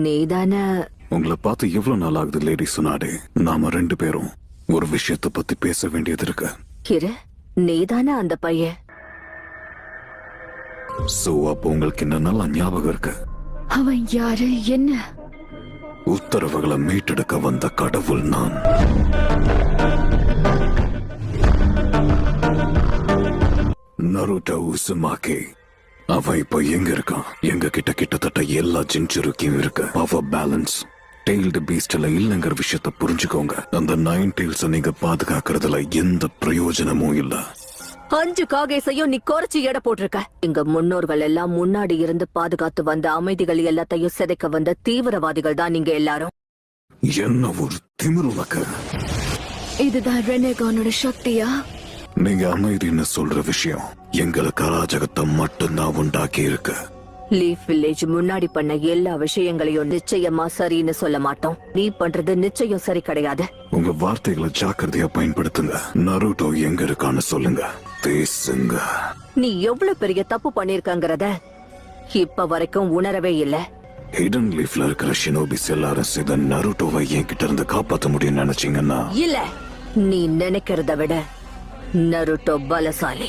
நீதான? உங்களை பார்த்து எவ்வளவு நாள் ஆகுது லேடி சுனாடே. நாம 2 பேரும் ஒரு விஷயத்தை பத்தி பேச வேண்டியது இருக்கு. கிரு, நீதான அந்த பையன்? சோ அப்போ உங்களுக்கு என்ன நல்லா ஞாபகம் இருக்கு? அவன் யாரு, என்ன? உத்தரவுகளை மீட்டெடுக்க வந்த கடவுள் நான். நருட்டோ உசுமாகே. அவன் இப்ப எங்க இருக்கான்? எங்க கிட்டத்தட்ட எல்லா ஜின்சுருக்கியும் இருக்கு. பவர் பேலன்ஸ் டெய்ல்டு பீஸ்ட்ல இல்லங்கிற விஷயத்த புரிஞ்சுக்கோங்க. அந்த 9 டெய்ல்ஸ் நீங்க பாதுகாக்கிறதுல எந்த பிரயோஜனமும் இல்ல. 5 காகேசையும் நீ குறைச்சு எடை போட்டிருக்க. எங்க முன்னோர்கள் எல்லாம் முன்னாடி இருந்து பாதுகாத்து வந்த அமைதிகள் எல்லாத்தையும் சிதைக்க வந்த தீவிரவாதிகள் தான் நீங்க எல்லாரும். என்ன ஒரு திமிருலக்க. இதுதான் ரெனேகானோட சக்தியா? நீங்க அமைதின்னு சொல்ற விஷயம் எங்களுக்கு அராஜகத்தை மட்டும்தான் உண்டாக்கி இருக்கு. லீஃப் வில்லேஜ் முன்னாடி பண்ண எல்லா விஷயங்களையும் நிச்சயமா சரின்னு சொல்ல மாட்டோம். நீ பண்றது நிச்சயம் சரி கிடையாது. உங்க வார்த்தைகளை ஜாக்கிரதையா பயன்படுத்துங்க. நருட்டோ எங்க இருக்கான்னு சொல்லுங்க, பேசுங்க. நீ எவ்வளவு பெரிய தப்பு பண்ணிருக்கங்கறத இப்ப வரைக்கும் உணரவே இல்ல. ஹிடன் லீஃப்ல இருக்கிற ஷினோபிஸ் எல்லாரும் சேர்ந்து நருட்டோவை என்கிட்ட இருந்து காப்பாத்த முடியும்னு நினைச்சீங்கன்னா இல்ல. நீ நினைக்கிறத விட நருட்டோ பலசாலி.